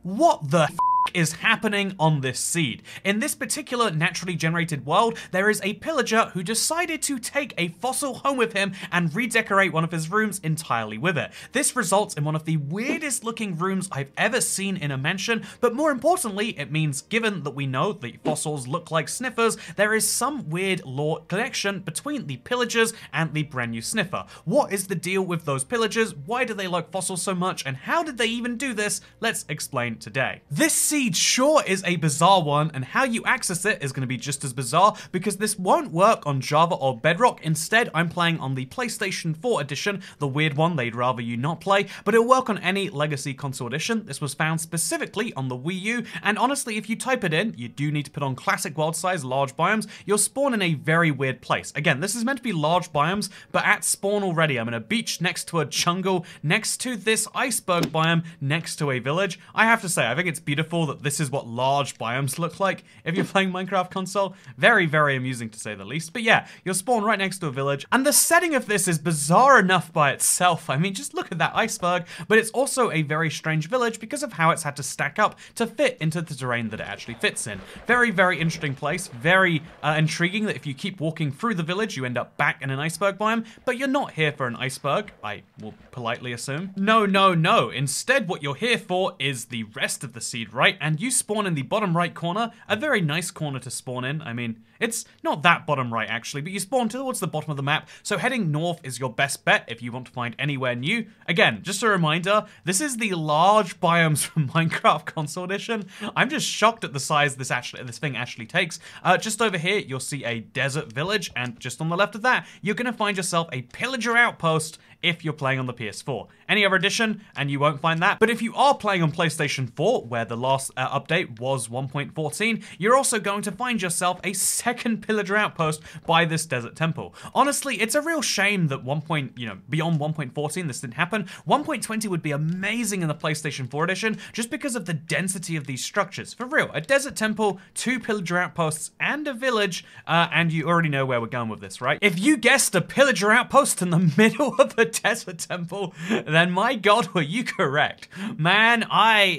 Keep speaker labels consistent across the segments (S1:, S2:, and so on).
S1: What the is happening on this seed? In this particular naturally generated world, there is a pillager who decided to take a fossil home with him and redecorate one of his rooms entirely with it. This results in one of the weirdest looking rooms I've ever seen in a mansion, but more importantly, it means given that we know the fossils look like sniffers, there is some weird lore connection between the pillagers and the brand new sniffer. What is the deal with those pillagers? Why do they like fossils so much? And how did they even do this? Let's explain today. This seed sure is a bizarre one, and how you access it is going to be just as bizarre because this won't work on Java or Bedrock. Instead, I'm playing on the PlayStation 4 edition, the weird one they'd rather you not play, but it'll work on any legacy console edition. This was found specifically on the Wii U, and honestly, if you type it in, you do need to put on classic world size large biomes, you'll spawn in a very weird place. Again, this is meant to be large biomes, but at spawn already, I'm in a beach next to a jungle, next to this iceberg biome, next to a village. I have to say, I think it's beautiful that this is what large biomes look like if you're playing Minecraft console. Very, very amusing to say the least. But yeah, you'll spawn right next to a village, and the setting of this is bizarre enough by itself. I mean, just look at that iceberg, but it's also a very strange village because of how it's had to stack up to fit into the terrain that it actually fits in. Very, very interesting place. Very intriguing that if you keep walking through the village, you end up back in an iceberg biome, but you're not here for an iceberg, I will politely assume. No, no, no. Instead, what you're here for is the rest of the seed, right? And you spawn in the bottom right corner, a very nice corner to spawn in. I mean, it's not that bottom right actually, but you spawn towards the bottom of the map, so heading north is your best bet if you want to find anywhere new. Again, just a reminder, this is the large biomes from Minecraft Console Edition. I'm just shocked at the size this thing actually takes. Just over here, you'll see a desert village, and just on the left of that, you're gonna find yourself a pillager outpost if you're playing on the PS4. Any other edition, and you won't find that. But if you are playing on PlayStation 4, where the last update was 1.14, you're also going to find yourself a second pillager outpost by this desert temple. Honestly, it's a real shame that beyond 1.14 this didn't happen. 1.20 would be amazing in the PlayStation 4 edition, just because of the density of these structures. For real, a desert temple, 2 pillager outposts, and a village, and you already know where we're going with this, right? If you guessed a pillager outpost in the middle of a desert temple, then my god, were you correct. Man,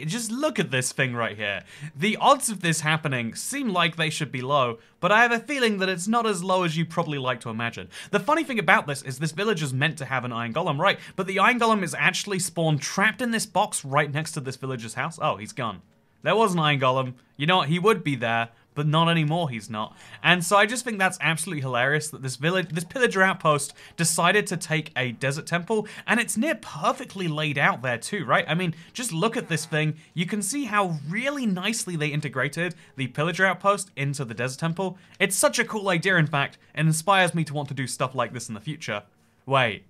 S1: just look at this thing right here. The odds of this happening seem like they should be low, but I have a feeling that it's not as low as you probably like to imagine. The funny thing about this is this village is meant to have an iron golem, right? But the iron golem is actually spawned trapped in this box right next to this villager's house. Oh, he's gone. There was an iron golem. You know what? He would be there, but not anymore, he's not. And so I just think that's absolutely hilarious that this pillager outpost decided to take a desert temple, and it's near perfectly laid out there too, right? I mean, just look at this thing. You can see how really nicely they integrated the pillager outpost into the desert temple. It's such a cool idea, in fact, and inspires me to want to do stuff like this in the future. Wait,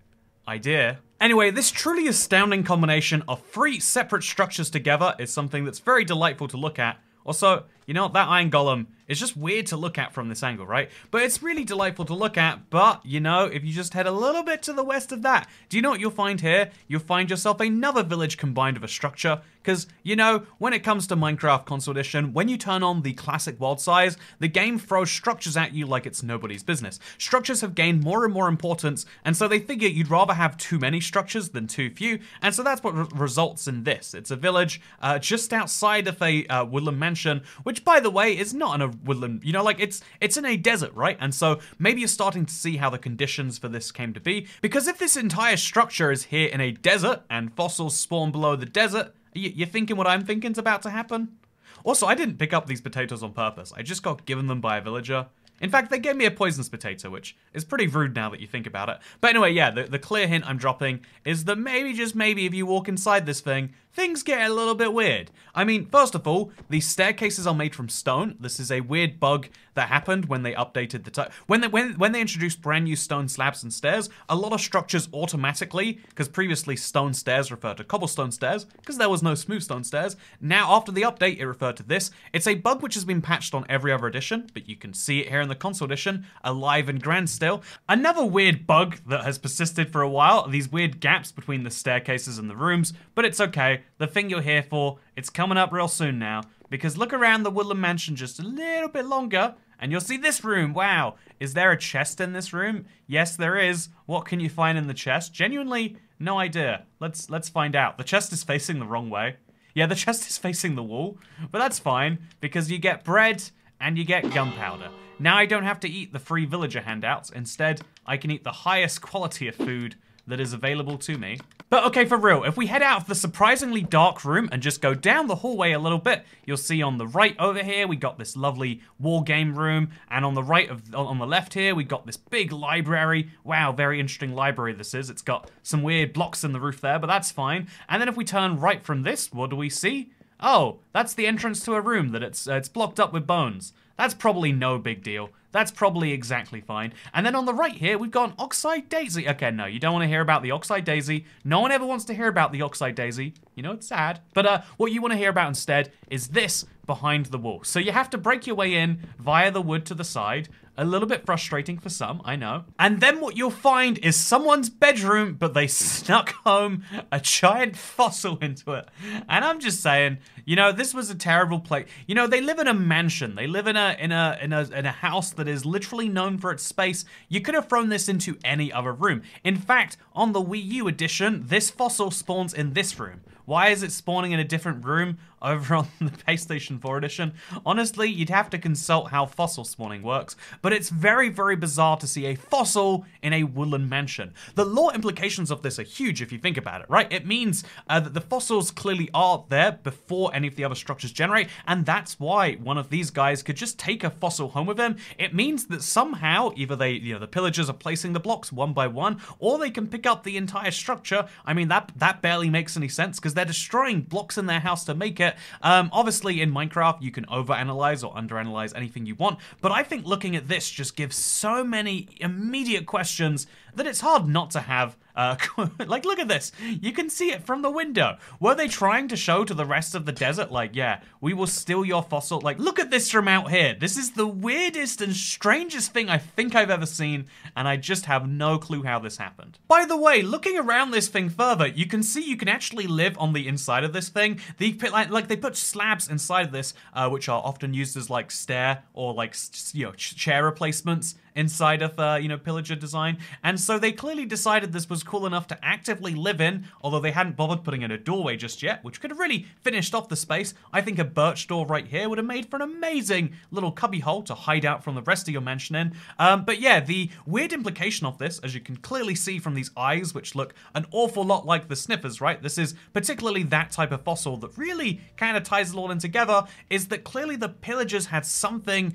S1: idea? Anyway, this truly astounding combination of 3 separate structures together is something that's very delightful to look at. Also, you know, that iron golem is just weird to look at from this angle, right? But it's really delightful to look at, but, you know, if you just head a little bit to the west of that, do you know what you'll find here? You'll find yourself another village combined with a structure, because, you know, when it comes to Minecraft Console Edition, when you turn on the classic world size, the game throws structures at you like it's nobody's business. Structures have gained more and more importance, and so they figure you'd rather have too many structures than too few, and so that's what results in this. It's a village just outside of a woodland mansion, which, by the way, is not in a woodland, you know, like it's in a desert, right? And so maybe you're starting to see how the conditions for this came to be, because if this entire structure is here in a desert and fossils spawn below the desert, you're thinking what I'm thinking's about to happen? Also, I didn't pick up these potatoes on purpose. I just got given them by a villager. In fact, they gave me a poisonous potato, which is pretty rude now that you think about it. But anyway, yeah, the clear hint I'm dropping is that maybe, just maybe, if you walk inside this thing, things get a little bit weird. I mean, first of all, these staircases are made from stone. This is a weird bug that happened when they updated the when they introduced brand new stone slabs and stairs. A lot of structures automatically, because previously stone stairs referred to cobblestone stairs, because there was no smooth stone stairs. Now, after the update, it referred to this. It's a bug which has been patched on every other edition, but you can see it here in the console edition, alive and grand still. Another weird bug that has persisted for a while are these weird gaps between the staircases and the rooms, but it's okay. The thing you're here for, it's coming up real soon now, because look around the woodland mansion just a little bit longer, and you'll see this room. Wow, is there a chest in this room? Yes, there is. What can you find in the chest? Genuinely, no idea. Let's find out. The chest is facing the wrong way. Yeah, the chest is facing the wall, but that's fine because you get bread and you get gunpowder. Now I don't have to eat the free villager handouts. Instead, I can eat the highest quality of food that is available to me. But okay, for real, if we head out of the surprisingly dark room and just go down the hallway a little bit, you'll see on the right over here, we got this lovely war game room, and on the left here, we got this big library. Wow, very interesting library this is. It's got some weird blocks in the roof there, but that's fine. And then if we turn right from this, what do we see? Oh, that's the entrance to a room that it's blocked up with bones. That's probably no big deal. That's probably exactly fine. And then on the right here, we've got an Oxide Daisy. Okay, no, you don't want to hear about the Oxide Daisy. No one ever wants to hear about the Oxide Daisy. You know, it's sad. But what you want to hear about instead is this behind the wall. So you have to break your way in via the wood to the side. A little bit frustrating for some, I know. And then what you'll find is someone's bedroom, but they snuck home a giant fossil into it. And I'm just saying, you know, this was a terrible place. You know, they live in a mansion. They live in a house that is literally known for its space. You could have thrown this into any other room. In fact, on the Wii U edition, this fossil spawns in this room. Why is it spawning in a different room over on the PlayStation 4 edition? Honestly, you'd have to consult how fossil spawning works, but it's very, very bizarre to see a fossil in a woodland mansion. The lore implications of this are huge if you think about it, right? It means that the fossils clearly are there before any of the other structures generate, and that's why one of these guys could just take a fossil home with him. It means that somehow, either the pillagers are placing the blocks one by one, or they can pick up the entire structure. I mean, that barely makes any sense, because they're destroying blocks in their house to make it. Obviously, in Minecraft, you can overanalyze or underanalyze anything you want, but I think looking at this just gives so many immediate questions that it's hard not to have. Like, look at this. You can see it from the window. Were they trying to show to the rest of the desert, like, yeah, we will steal your fossil? Like, look at this from out here. This is the weirdest and strangest thing I think I've ever seen, and I just have no clue how this happened. By the way, looking around this thing further, you can see you can actually live on the inside of this thing. They put slabs inside of this, which are often used as, like, stair or, like, chair replacements inside of, pillager design. And so they clearly decided this was cool enough to actively live in, although they hadn't bothered putting in a doorway just yet, which could have really finished off the space. I think a birch door right here would have made for an amazing little cubby hole to hide out from the rest of your mansion in. But yeah, the weird implication of this, as you can clearly see from these eyes, which look an awful lot like the sniffers, right? This is particularly that type of fossil that really kind of ties it all in together, is that clearly the pillagers had something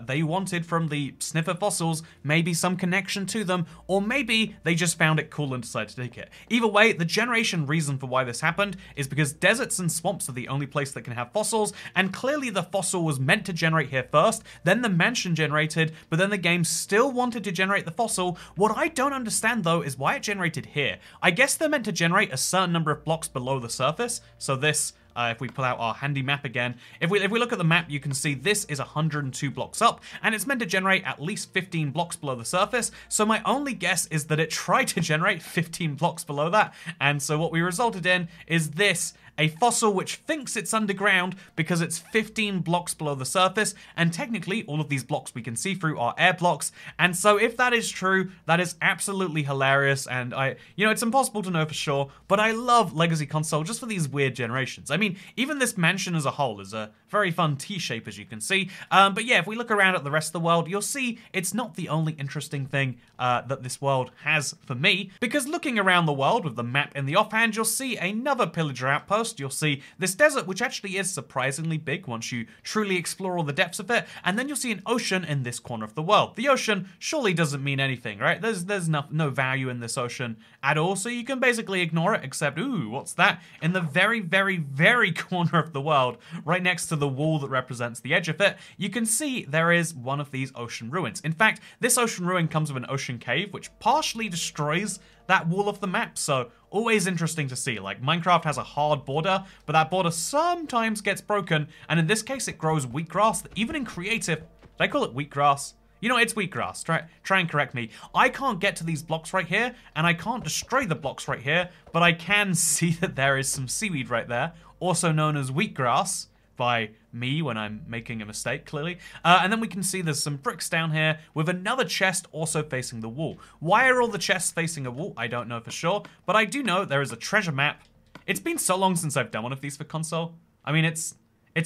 S1: they wanted from the sniffer fossils, maybe some connection to them, or maybe they just found it cool and decided to take it. Either way, the generation reason for why this happened is because deserts and swamps are the only place that can have fossils, and clearly the fossil was meant to generate here first, then the mansion generated, but then the game still wanted to generate the fossil. What I don't understand though is why it generated here. I guess they're meant to generate a certain number of blocks below the surface, so this if we pull out our handy map again, if we look at the map, you can see this is 102 blocks up, and it's meant to generate at least 15 blocks below the surface, so my only guess is that it tried to generate 15 blocks below that, and so what we resulted in is this, a fossil which thinks it's underground because it's 15 blocks below the surface, and technically all of these blocks we can see through are air blocks, and so if that is true, that is absolutely hilarious, and it's impossible to know for sure, but I love Legacy Console just for these weird generations. I mean, even this mansion as a whole is a very fun T-shape, as you can see, but yeah, if we look around at the rest of the world, you'll see it's not the only interesting thing that this world has for me, because looking around the world with the map in the offhand, you'll see another pillager outpost. You'll see this desert, which actually is surprisingly big once you truly explore all the depths of it, and then you'll see an ocean in this corner of the world. The ocean surely doesn't mean anything, right? There's no value in this ocean at all, so you can basically ignore it, except, ooh, what's that? In the very, very, very corner of the world, right next to the wall that represents the edge of it, you can see there is one of these ocean ruins. In fact, this ocean ruin comes with an ocean cave, which partially destroys that wall of the map, so always interesting to see. Like, Minecraft has a hard border, but that border sometimes gets broken, and in this case it grows wheatgrass that even in creative, did I call it wheatgrass? You know, it's wheatgrass. Try and correct me. I can't get to these blocks right here, and I can't destroy the blocks right here, but I can see that there is some seaweed right there, also known as wheatgrass by me when I'm making a mistake, clearly. And then we can see there's some bricks down here with another chest also facing the wall. Why are all the chests facing a wall? I don't know for sure, but I do know there is a treasure map It's been so long since I've done one of these for console. I mean, it's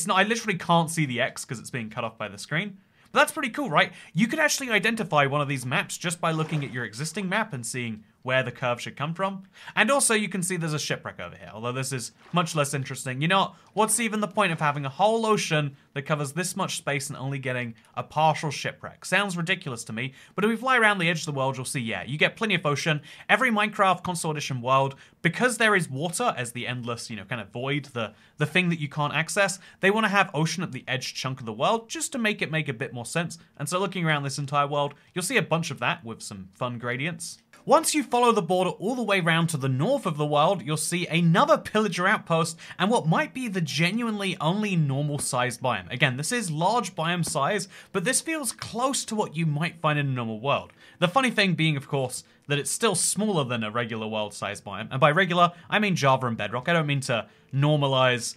S1: not, I literally can't see the X because it's being cut off by the screen. But that's pretty cool, right? You could actually identify one of these maps just by looking at your existing map and seeing where the curve should come from. And also you can see there's a shipwreck over here, although this is much less interesting. You know what? What's even the point of having a whole ocean that covers this much space and only getting a partial shipwreck? Sounds ridiculous to me, but if we fly around the edge of the world, you'll see, yeah, you get plenty of ocean. Every Minecraft Console Edition world, because there is water as the endless, you know, kind of void, the thing that you can't access, they want to have ocean at the edge chunk of the world just to make it make a bit more sense. And so looking around this entire world, you'll see a bunch of that with some fun gradients. Once you follow the border all the way round to the north of the world, you'll see another pillager outpost and what might be the genuinely only normal sized biome. Again, this is large biome size, but this feels close to what you might find in a normal world. The funny thing being, of course, that it's still smaller than a regular world-sized biome. And by regular, I mean Java and Bedrock. I don't mean to normalize,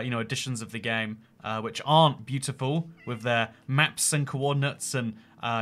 S1: you know, editions of the game, which aren't beautiful with their maps and coordinates and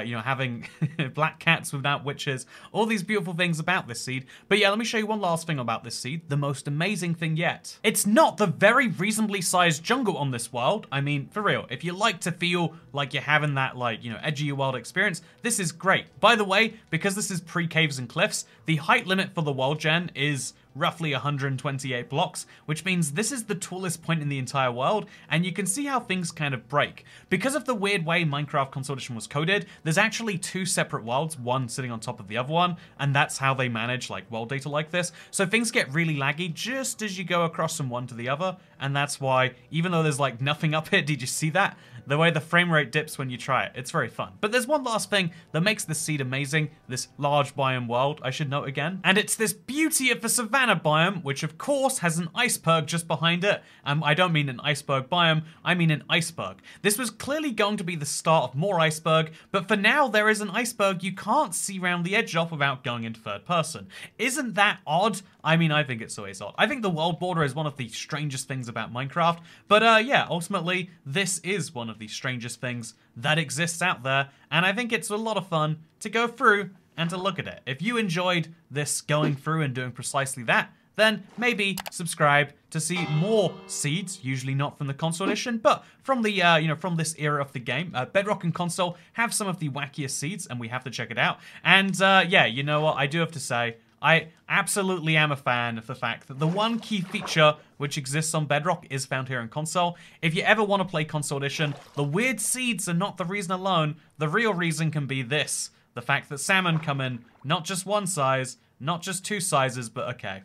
S1: you know, having black cats without witches, all these beautiful things about this seed. But yeah, let me show you one last thing about this seed, the most amazing thing yet. It's not the very reasonably sized jungle on this world. I mean, for real, if you like to feel like you're having that, like, you know, edge of your world experience, this is great. By the way, because this is pre-caves and cliffs, the height limit for the world gen is roughly 128 blocks, which means this is the tallest point in the entire world, and you can see how things kind of break. Because of the weird way Minecraft Console Edition was coded, there's actually two separate worlds, one sitting on top of the other one, and that's how they manage like world data like this. So things get really laggy just as you go across from one to the other, and that's why, even though there's like nothing up here, did you see that? The way the frame rate dips when you try it. It's very fun. But there's one last thing that makes this seed amazing, this large biome world, I should note again. And it's this beauty of the savanna biome, which of course has an iceberg just behind it. I don't mean an iceberg biome, I mean an iceberg. This was clearly going to be the start of more iceberg, but for now there is an iceberg you can't see around the edge of without going into third person. Isn't that odd? I mean, I think it's always odd. I think the world border is one of the strangest things about Minecraft, but yeah, ultimately, this is one of the strangest things that exists out there, and I think it's a lot of fun to go through and to look at it. If you enjoyed this going through and doing precisely that, then maybe subscribe to see more seeds, usually not from the console edition, but from the, you know, from this era of the game. Bedrock and console have some of the wackiest seeds, and we have to check it out. And yeah, you know what, I do have to say, I absolutely am a fan of the fact that the one key feature which exists on Bedrock is found here in console. If you ever want to play console edition, the weird seeds are not the reason alone. The real reason can be this, the fact that salmon come in not just one size, not just two sizes, but okay.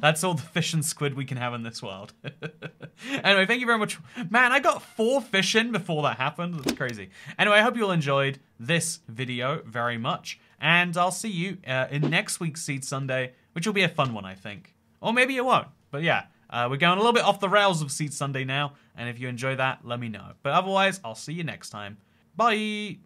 S1: That's all the fish and squid we can have in this world. Anyway, thank you very much. Man, I got 4 fish in before that happened. That's crazy. Anyway, I hope you all enjoyed this video very much. And I'll see you in next week's Seed Sunday, which will be a fun one, I think. Or maybe it won't. But yeah, we're going a little bit off the rails of Seed Sunday now. And if you enjoy that, let me know. But otherwise, I'll see you next time. Bye!